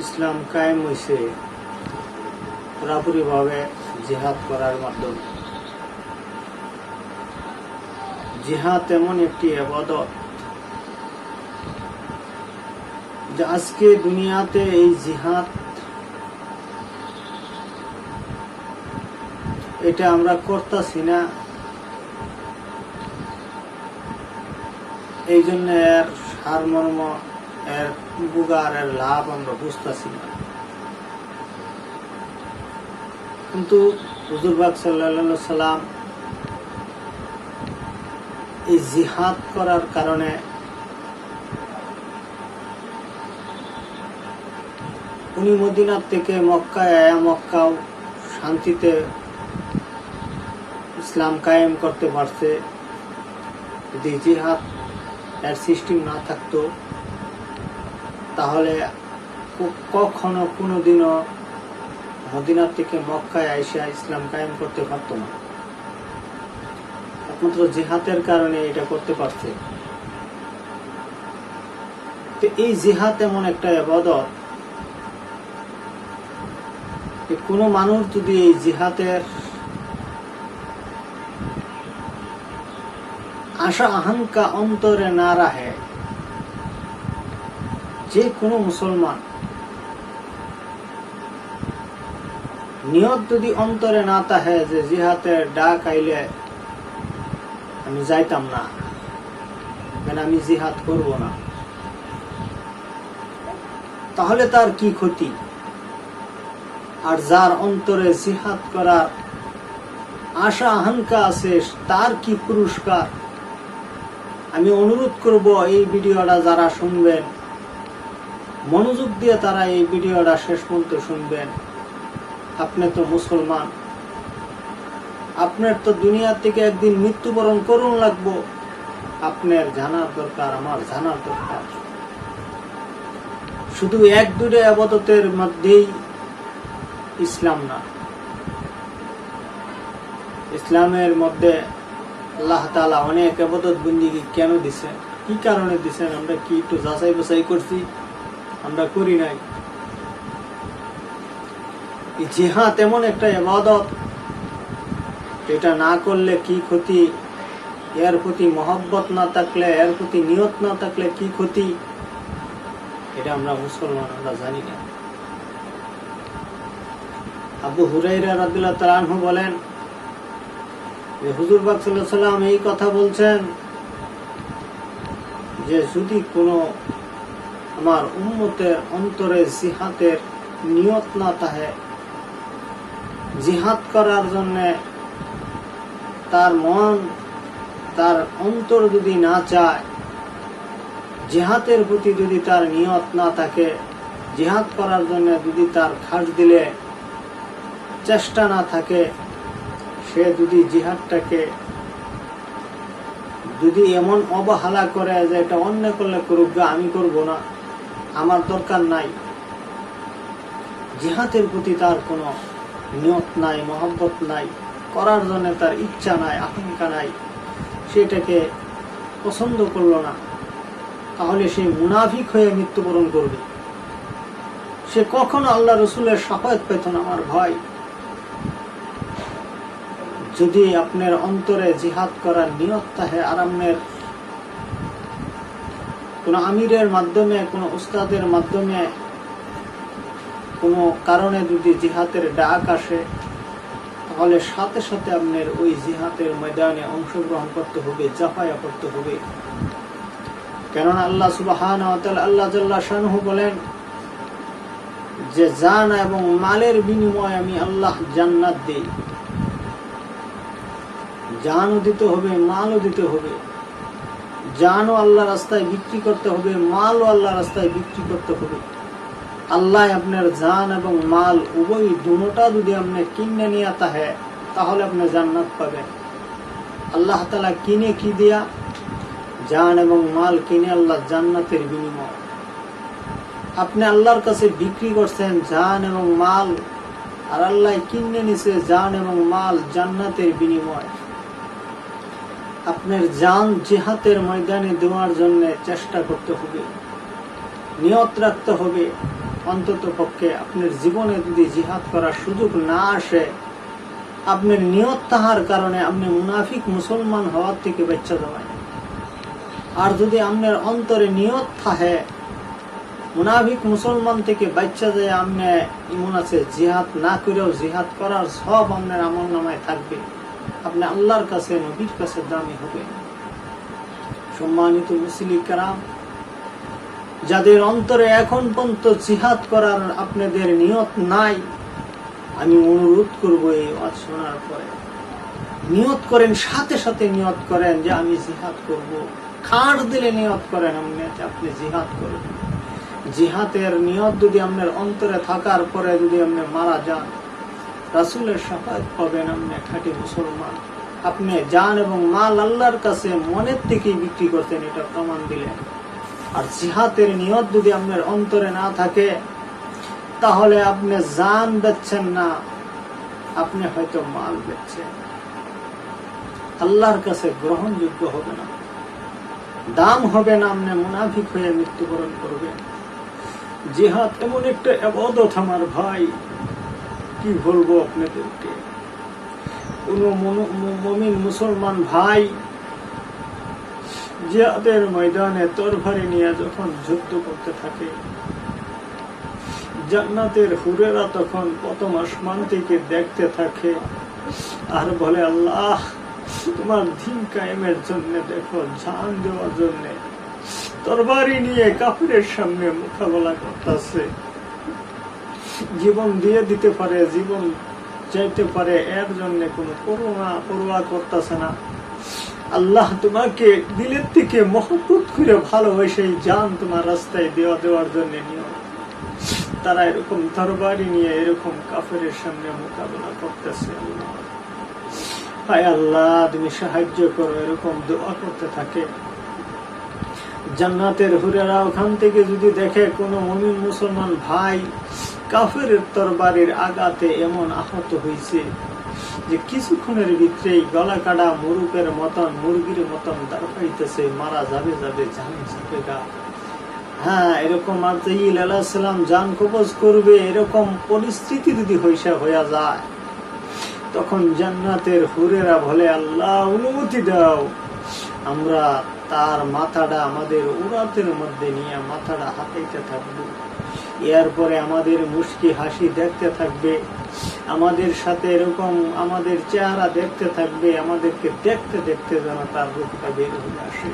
ইসলাম কায়েম হয়েছে পুরাপুরিভাবে জিহাদ করার মাধ্যমে। জিহাদ এমন একটি ইবাদত যে আজকে দুনিয়াতে এই জিহাদ এটা আমরা করতেছি না, এই জন্য এর সারমর্ম, এর উপকার, এর লাভ আমরা বুঝতেছি না। কিন্তু হুজুর পাক সাল্লাল্লাহু আলাইহি ওয়াসাল্লাম এই জিহাদ করার কারণে উনি মদিনা থেকে মক্কায় আয়া মক্কাও শান্তিতে ইসলাম কায়েম করতে পারছে। যদি জিহাদ এর সিস্টেম না থাকতো তাহলে কখনো কোনোদিনও মদিনা থেকে মক্কায় আইসা ইসলাম কায়েম করতে পারতো না। একমাত্র জিহাদের কারণে এটা করতে পারছে। তো এই জিহাদ এমন একটা ইবাদত, কোনো মানুষ যদি এই জিহাদের আশা আকাঙ্ক্ষা অন্তরে না রাখে, যে কোনো মুসলমান নিয়ত যদি অন্তরে না থাকে যে জিহাদের ডাক আইলে আমি যাইতাম না, মানে আমি জিহাদ করব না, তাহলে তার কি ক্ষতি? আর যার অন্তরে জিহাদ করার আশা আকাঙ্ক্ষা আছে তার কি পুরস্কার? আমি অনুরোধ করব এই ভিডিওটা যারা শুনবেন মনোযোগ দিয়ে তারা এই ভিডিওটা শেষ পর্যন্ত শুনবেন। আপনি তো মুসলমান, আপনার তো দুনিয়া থেকে একদিন মৃত্যুবরণ করুন লাগবো। আপনার জানার দরকার, আমার জানার দরকার। শুধু এক দুটো ইবাদতের মধ্যেই ইসলাম না। ইসলামের মধ্যে আল্লাহ তাআলা অনেক ইবাদত বন্দেগী কেন দিছেন, কি কারণে দিছেন, আমরা কি একটু যাচাই বাছাই করছি? আমরা করি নাই। এই জিহাদ এমন একটা ইবাদত, এটা না করলে কি ক্ষতি, এর প্রতি মহব্বত না থাকলে, এর প্রতি নিয়ত না থাকলে কি ক্ষতি, এটা আমরা মুসলমান আমরা জানি না। আবু হুরায়রা রাদিয়াল্লাহু তাআলা আনহু বলেন যে হুজুর পাক সাল্লাল্লাহু আলাইহি ওয়াসাল্লাম এই কথা বলছেন যে যদি কোনো আমার উম্মতের অন্তরে জিহাদের নিয়ত না থাকে, জিহাদ করার জন্য তার মন, তার অন্তর যদি না চায়, জিহাদের প্রতি যদি তার নিয়ত না থাকে, জিহাদ করার জন্য যদি তার খাস দিলে চেষ্টা না থাকে, সে যদি জিহাদটাকে যদি এমন অবহেলা করে যে এটা অন্য করলে করুক, আমি করব না, আমার দরকার নাই, জিহাদের প্রতি তার কোনো নিয়ত নাই, মহব্বত নাই, করার জন্য তার ইচ্ছা নাই, আকাঙ্ক্ষা নাই, সেটাকে পছন্দ করলো না, তাহলে সে মুনাফিক হয়ে মৃত্যুবরণ করবে। সে কখনো আল্লাহ রসুলের শাফায়াত পেত না। আমার ভাই, যদি আপনার অন্তরে জিহাদ করার নিয়ত থাকে, আর আপনার কোন আমিরের মাধ্যমে, কোন উস্তাদের মাধ্যমে কোনো কারণে যদি জিহাদের ডাক আসে, তাহলে সাথে সাথে আপনার ওই জিহাদের ময়দানে অংশগ্রহণ করতে হবে, জাফায়া করতে হবে। কেননা আল্লাহ সুবহানাহু ওয়া তাআলা, আল্লাহ জাল্লা শানহু বলেন যে জান এবং মালের বিনিময়ে আমি আল্লাহ জান্নাত দেই। জানও দিতে হবে, মালও দিতে হবে। জানও আল্লাহ রাস্তায় বিক্রি করতে হবে, মালও আল্লাহ রাস্তায় বিক্রি করতে হবে। আল্লাহ আপনার জান এবং মাল উভয় দুটোটা যদি আপনি কিনে নিয়ে থাকে, তাহলে আপনি জান্নাত পাবেন। আল্লাহ তাআলা কিনে কি দিয়া? জান এবং মাল কিনে আল্লাহ জান্নাতের বিনিময়। আপনি আল্লাহর কাছে বিক্রি করছেন জান এবং মাল, আর আল্লাহ কিনে নিছে জান এবং মাল জান্নাতের বিনিময়। আপনার জান জিহাদের ময়দানে দেওয়ার জন্য চেষ্টা করতে হবে, নিয়ত রাখতে হবে, অন্তত পক্ষে আপনার জীবনে যদি জিহাদ করার সুযোগ না আসে, আপনার নিয়ত তাহার কারণে আপনি মুনাফিক মুসলমান হওয়ার থেকে বাচ্চা যাবেন। আর যদি আপনার অন্তরে নিয়ত থাকে মুনাফিক মুসলমান থেকে বাচ্চা যায়, আপনি ইমন আছে জিহাদ না করেও জিহাদ করার সব আপনার আমল নামায় থাকবে, আপনি আল্লাহর কাছে নবীর কাছে দামি হবে। সম্মানিত মুসলিম কেরাম, যাদের অন্তরে এখন পর্যন্ত জিহাদ করার আপনাদের নিয়ত নাই, আমি অনুরোধ করব এই ওয়াজ শোনার পরে নিয়ত করেন, সাথে সাথে নিয়ত করেন যে আমি জিহাদ করব। খাট দিলে নিয়ত করেন আপনি জিহাদ করবেন। জিহাদের নিয়ত যদি আপনার অন্তরে থাকার পরে যদি আপনি মারা যান, রাসূলের শাফাআত পাবেন, আপনি খাঁটি মুসলমান। আপনি জান এবং মাল আল্লাহর কাছে মনের থেকেই বিক্রি করতেন, এটা প্রমাণ দিলেন। আর জিহাদের নিয়ত যদি আপনার অন্তরে না থাকে, তাহলে আপনি জান বেচছেন না, আপনি হয়তো মাল বেচছেন, আল্লাহর কাছে গ্রহণযোগ্য হবে না, দাম হবে না, আপনি মুনাফিক হয়ে মৃত্যুবরণ করবেন। জিহাদ এমন একটা ইবাদত আমার ভাই, কি বলবো আপনাদেরকে। কোন মুমিন মুসলমান ভাই জিহাদের ময়দানে তরবারি নিয়ে যখন যুদ্ধ করতে থাকে, জান্নাতের হুরেরা তখন প্রথম আসমান থেকে দেখতে থাকে আর বলে, আল্লাহ তোমার দ্বীন কায়েমের জন্য দেখো, জান দেওয়ার জন্য তরবারি নিয়ে কাফিরের সামনে মোকাবেলা করতেছে, জীবন দিয়ে দিতে পারে, জীবন চাইতে পারে, এর জন্য কোনো পরোয়া করতেছে না। আল্লাহ তোমাকে দিলের থেকে মহব্বত করে ভালোবেসে জান তোমার রাস্তায় দেওয়ার জন্য নিও। তারা এরকম তরবারি নিয়ে এরকম কাফেরের সামনে মোকাবেলা করতেছে। হায় আল্লাহ তুমি সাহায্য করো, এরকম দোয়া করতে থাকে। জান্নাতের হুরেরা ওখান থেকে যদি দেখে কোন মুমিন মুসলমান ভাই কাফেরের তরবারির আঘাতে এমন আহত হয়েছে যে কিছুক্ষণের ভিতরেই গলা কাটা মুরুকের মতন, মুরগির মতন দাঁড়াইতেছে, মারা যাবে জান যাবে গা। হ্যাঁ, এরকম আজরাইল আলাইহিস সালাম জান কবজ করবে, এরকম পরিস্থিতি যদি হইয়া যায়, তখন জান্নাতের হুরেরা বলে, আল্লাহ অনুমতি দাও, আমরা তার মাথাটা আমাদের উরাতের মধ্যে নিয়ে মাথাটা হাতাইতে থাকবো, এরপরে আমাদের মুস্কি হাসি দেখতে থাকবে, আমাদের সাথে এরকম আমাদের চেহারা দেখতে থাকবে, আমাদেরকে দেখতে দেখতে যেন তার রূপটা বের হয়ে আসে।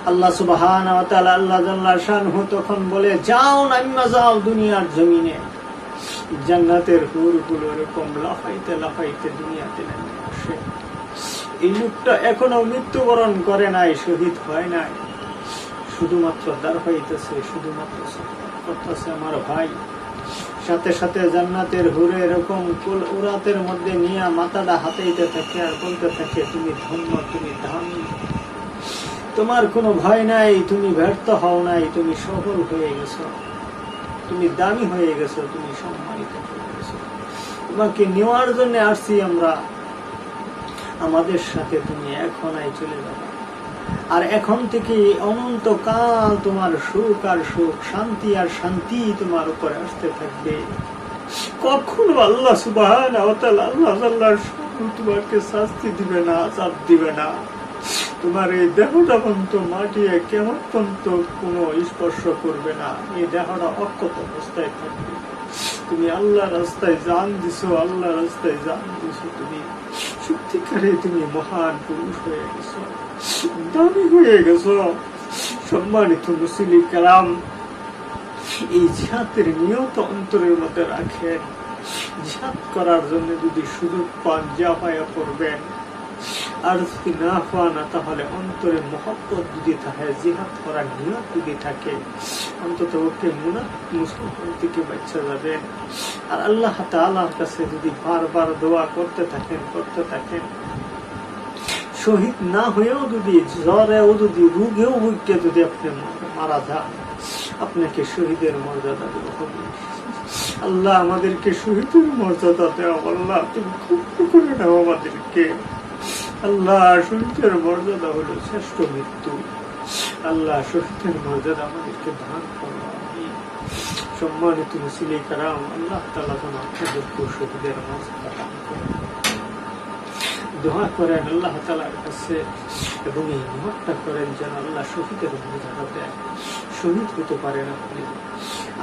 আল্লাহ সুবহানাহু ওয়া তাআলা আল্লাহ জাল্লা শানহু তখন বলে, যাও নামিয়া যাও দুনিয়ার জমিনে। জান্নাতের হুরগুলো এরকম লাফাইতে লাফাইতে দুনিয়াতে নেমে আসে। এই লোকটা এখনো মৃত্যুবরণ করে নাই, শহীদ হয় নাই, শুধুমাত্র দাঁড় হইতেছে, শুধুমাত্র করতেছে আমার ভাই। সাথে সাথে জান্নাতের হুরে এরকম উরাতের মধ্যে নিয়ে মাথাটা হাতাইতে থাকে আর বলতে থাকে, তুমি ধন্য, তুমি দামি, তোমার কোনো ভয় নাই, তুমি ব্যর্থ হও নাই, তুমি সফল হয়ে গেছো, তুমি দামি হয়ে গেছো, তুমি সম্মানিত হয়ে গেছো, তোমাকে নেওয়ার জন্য আসছি আমরা, আমাদের সাথে তুমি এখনই চলে যাবে। আর এখন থেকে অনন্তকাল তোমার সুখ আর সুখ, শান্তি আর শান্তি তোমার উপরে আসতে থাকবে। কখনো আল্লাহ সুবহানাহু ওয়া তাআলা তোমাকে শাস্তি দিবে না, আযাব দিবে না। তোমার এই দেহটা পর্যন্ত মাটিয়ে কেমন পর্যন্ত কোনো স্পর্শ করবে না, এই দেহটা অক্ষত অবস্থায় থাকবে। তুমি আল্লাহ রাস্তায় জান দিছো, আল্লাহ রাস্তায় জান দিছো, তুমি সত্যিকারে তুমি মহান পুরুষ হয়ে গেছো, দামি হয়ে গেছো। সম্মানিত মুসলিম কালাম, এই জিহাদের নিয়ত অন্তরের মধ্যে রাখেন। জিহাদ করার জন্য যদি সুযোগ পান, জাফায়া করবেন, আর যদি না পান, তাহলে অন্তরে মহব্বত যদি থাকে, জিহাদ করার নিয়ত যদি থাকে, অন্তত ওকে মুসলমান থেকে বাঁচা যাবেন। আর আল্লাহ তাআলার কাছে যদি বারবার দোয়া করতে থাকেন, শহীদ না হয়েও যদি জ্বরেও যদি রোগেও ভুগকে যদি আপনি মারা যান, আপনাকে শহীদের মর্যাদা দেওয়া হবে। আল্লাহ আমাদেরকে শহীদের মর্যাদা দেওয়া, আল্লাহ তুমি কবুল করে নাও আমাদেরকে। আল্লাহ শহীদের মর্যাদা হলো শ্রেষ্ঠ মৃত্যু। আল্লাহ শহীদের মর্যাদা আমাদেরকে দান করো। সম্মানিত মুসলিম কারাম, আল্লাহ তাআলা যেন আপনাদেরকে শহীদের মর্যাদা দান করেন। দোয়া করেন আল্লাহ তাআলার কাছে এবং এই নিয়তটা করেন যেন আল্লাহ শহীদের মর্যাদা দেন, শহীদ হতে পারেন আপনি।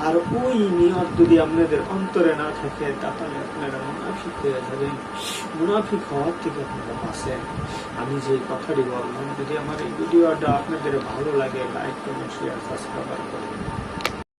আর ওই নিয়ত যদি আপনাদের অন্তরে না থাকে তাহলে আপনারা মুনাফিক হয়ে যাবেন। মুনাফিক হওয়ার থেকে আপনারা বাঁচেন। আমি যে কথাটি বললাম, যদি আমার এই ভিডিওটা আপনাদের ভালো লাগে, লাইক কমেন্ট শেয়ার সাবস্ক্রাইব করবেন।